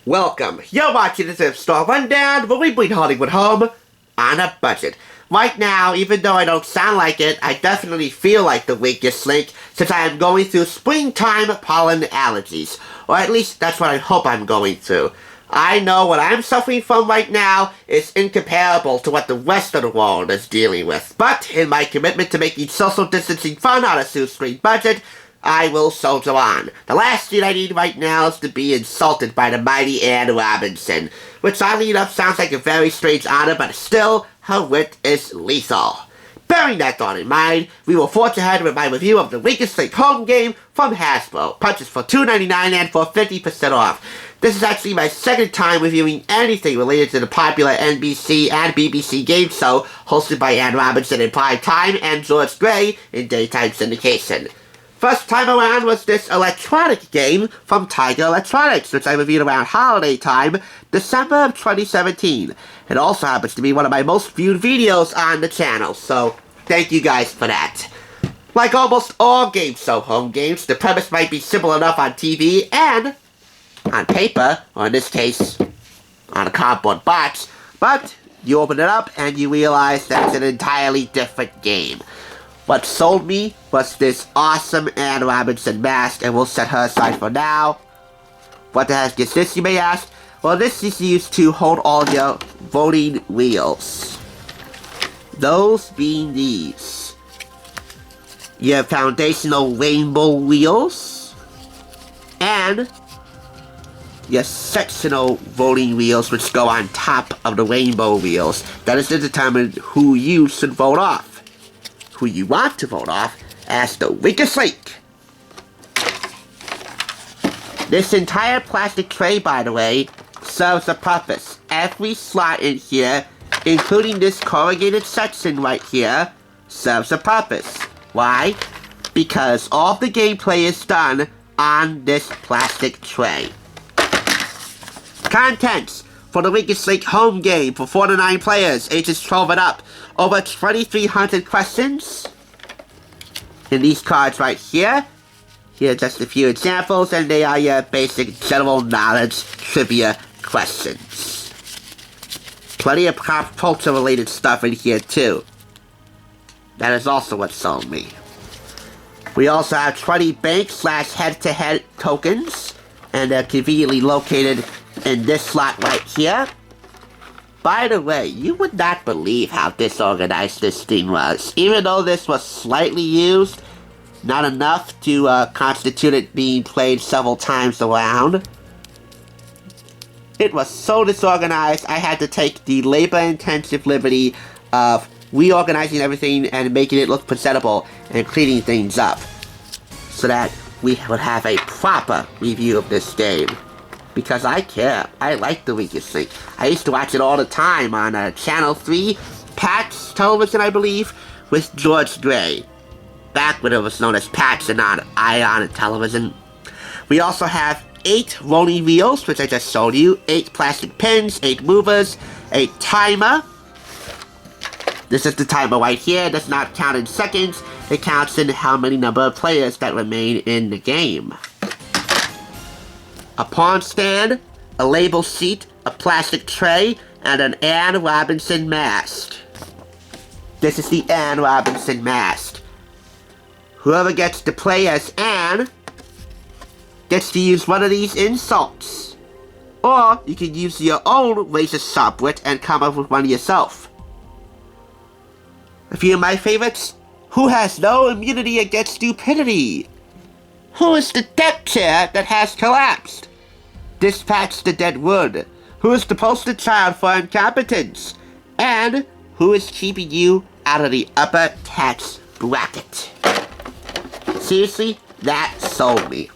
Welcome. You're watching the Thrift Store Rundown, where we bring Hollywood home on a budget. Right now, even though I don't sound like it, I definitely feel like the weakest link since I am going through springtime pollen allergies. Or at least that's what I hope I'm going through. I know what I'm suffering from right now is incomparable to what the rest of the world is dealing with. But in my commitment to making social distancing fun on a shoestring budget, I will soldier on. The last thing I need right now is to be insulted by the mighty Anne Robinson, which oddly enough sounds like a very strange honor, but still, her wit is lethal. Bearing that thought in mind, we will forge ahead with my review of the weakest link home game from Hasbro. Purchased for $2.99 and for 50% off. This is actually my second time reviewing anything related to the popular NBC and BBC game show hosted by Anne Robinson in prime time and George Gray in daytime syndication. First time around was this electronic game from Tiger Electronics, which I reviewed around holiday time, December of 2017. It also happens to be one of my most viewed videos on the channel, so thank you guys for that. Like almost all game show home games, the premise might be simple enough on TV and on paper, or in this case, on a cardboard box, but you open it up and you realize that it's an entirely different game. What sold me was this awesome Anne Robinson mask, and we'll set her aside for now. What the heck is this, you may ask? Well, this is used to hold all your voting wheels. Those being these. Your foundational rainbow wheels. And your sectional voting wheels, which go on top of the rainbow wheels. That is to determine who you should vote off. Who you want to vote off as the weakest link. This entire plastic tray, by the way, serves a purpose. Every slot in here, including this corrugated section right here, serves a purpose. Why? Because all of the gameplay is done on this plastic tray. Contents for the weakest link home game for 4 to 9 players, ages 12 and up. Over 2,300 questions in these cards right here. Here are just a few examples, and they are your basic general knowledge trivia questions. Plenty of pop culture related stuff in here too. That is also what sold me. We also have 20 bank / head-to-head tokens, and they're conveniently located in this slot right here. By the way, you would not believe how disorganized this thing was. Even though this was slightly used, not enough to constitute it being played several times around. It was so disorganized, I had to take the labor-intensive liberty of reorganizing everything and making it look presentable and cleaning things up, so that we would have a proper review of this game. Because I care. I like the weakest link. I used to watch it all the time on Channel 3, Pat's Television, I believe, with George Gray. Back when it was known as Pat's and not Ion Television. We also have 8 rolling wheels, which I just showed you, 8 plastic pins, 8 movers, a timer. This is the timer right here. It does not count in seconds. It counts in how many number of players that remain in the game. A pawn stand, a label sheet, a plastic tray, and an Anne Robinson mask. This is the Anne Robinson mask. Whoever gets to play as Anne gets to use one of these insults. Or you can use your own razor sharp wit and come up with one yourself. A few of my favorites. Who has no immunity against stupidity? Who is the deck chair that has collapsed? Dispatch the dead wood. Who is the poster child for incompetence? And who is keeping you out of the upper tax bracket? Seriously, that sold me.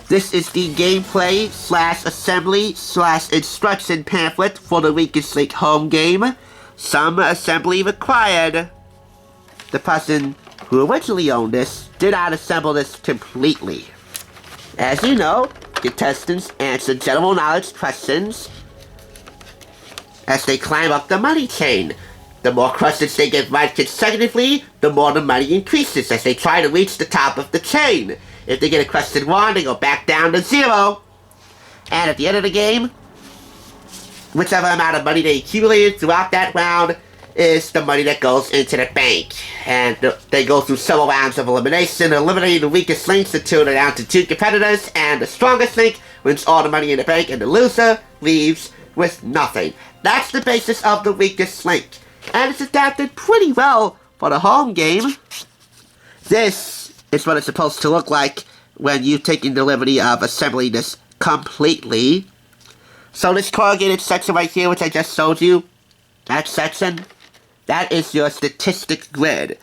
This is the gameplay / assembly / instruction pamphlet for the weakest link home game. Some assembly required. The person who originally owned this did not assemble this completely. As you know, contestants answer general knowledge questions as they climb up the money chain. The more questions they get right consecutively, the more the money increases as they try to reach the top of the chain. If they get a question wrong, they go back down to 0. And at the end of the game, whichever amount of money they accumulated throughout that round is the money that goes into the bank. And they go through several rounds of elimination, eliminating the weakest links until they're down to 2 competitors, and the strongest link wins all the money in the bank, and the loser leaves with nothing. That's the basis of the weakest link. And it's adapted pretty well for the home game. This is what it's supposed to look like when you've taken the liberty of assembling this completely. So this corrugated section right here, which I just showed you, that section, that is your statistic grid.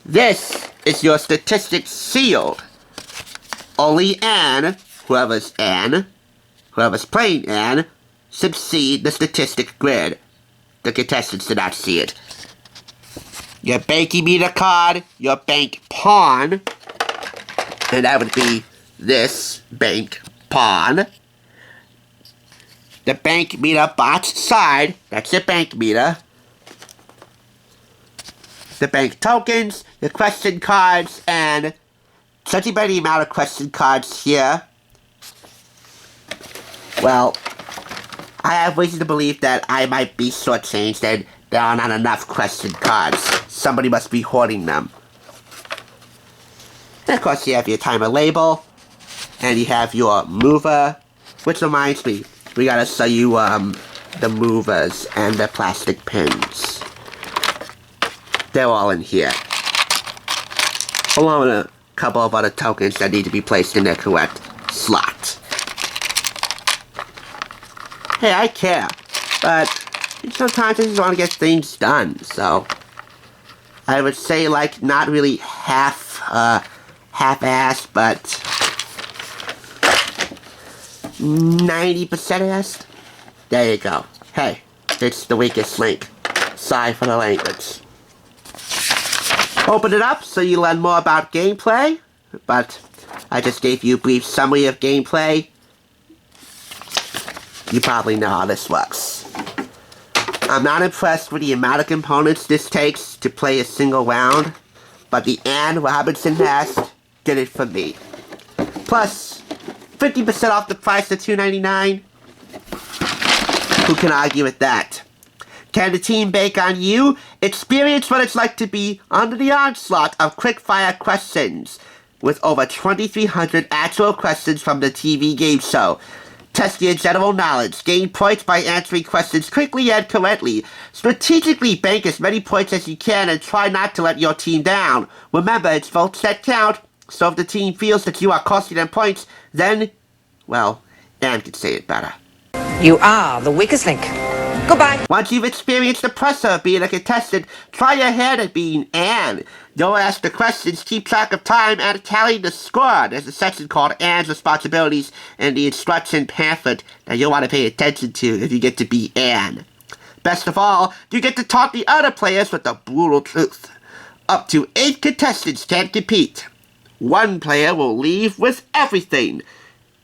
This is your statistic sealed. Only whoever's playing N, should see the statistic grid. The contestants did not see it. Your banking meter card, your bank pawn, and that would be this bank pawn. The bank meter box side, that's your bank meter. The bank tokens, the question cards, and judging by the amount of question cards here, well, I have reason to believe that I might be shortchanged and there are not enough question cards. Somebody must be hoarding them. And of course you have your timer label, and you have your mover, which reminds me, we gotta show you the movers and the plastic pins. They're all in here, along with a couple of other tokens that need to be placed in their correct slot. Hey, I care, but sometimes I just want to get things done, so I would say, like, not really half-assed, but 90% assed. There you go. Hey, it's the weakest link. Sorry for the language. Open it up so you learn more about gameplay, but I just gave you a brief summary of gameplay. You probably know how this works. I'm not impressed with the amount of components this takes to play a single round, but the Ann Robinson mask did it for me. Plus, 50% off the price of $2.99. Who can argue with that? Can the team bake on you? Experience what it's like to be under the onslaught of quick-fire questions with over 2,300 actual questions from the TV game show. Test your general knowledge. Gain points by answering questions quickly and correctly. Strategically bank as many points as you can and try not to let your team down. Remember, it's votes that count, so if the team feels that you are costing them points, then, well, Anne could say it better. You are the weakest link. Goodbye. Once you've experienced the pressure of being a contestant, try your hand at being Anne. Don't ask the questions, keep track of time, and tally the score. There's a section called Anne's Responsibilities in the instruction pamphlet that you'll want to pay attention to if you get to be Anne. Best of all, you get to taunt the other players with the brutal truth. Up to 8 contestants can compete. 1 player will leave with everything.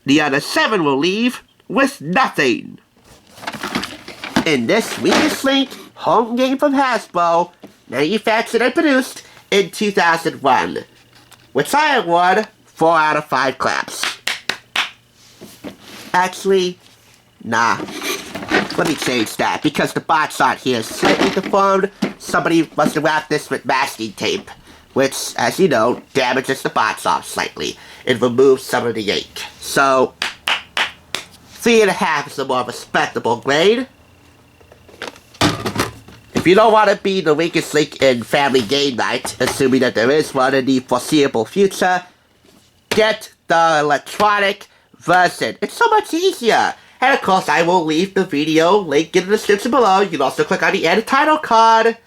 The other 7 will leave with nothing. In this weakest link home game from Hasbro, manufactured and produced in 2001, which I award 4 out of 5 claps. Actually, nah. Let me change that, because the box art here is slightly deformed. Somebody must have wrapped this with masking tape, which, as you know, damages the box art slightly. It removes some of the ink. So, 3.5 is a more respectable grade. If you don't want to be the weakest link in Family Game Night, assuming that there is one in the foreseeable future, get the electronic version. It's so much easier. And of course, I will leave the video link in the description below. You can also click on the end title card.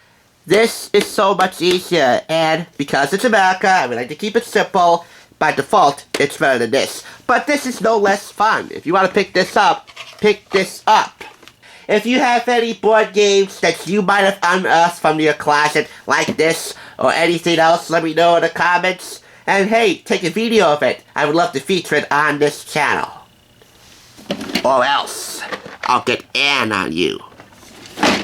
This is so much easier, and because it's America, I would like to keep it simple. By default, it's better than this. But this is no less fun. If you want to pick this up, pick this up. If you have any board games that you might have unearthed from your closet, like this, or anything else, let me know in the comments. And hey, take a video of it. I would love to feature it on this channel. Or else, I'll get Anne on you.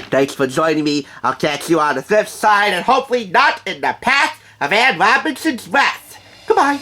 Thanks for joining me. I'll catch you on the thrift side, and hopefully not in the path of Anne Robinson's wrath. Goodbye.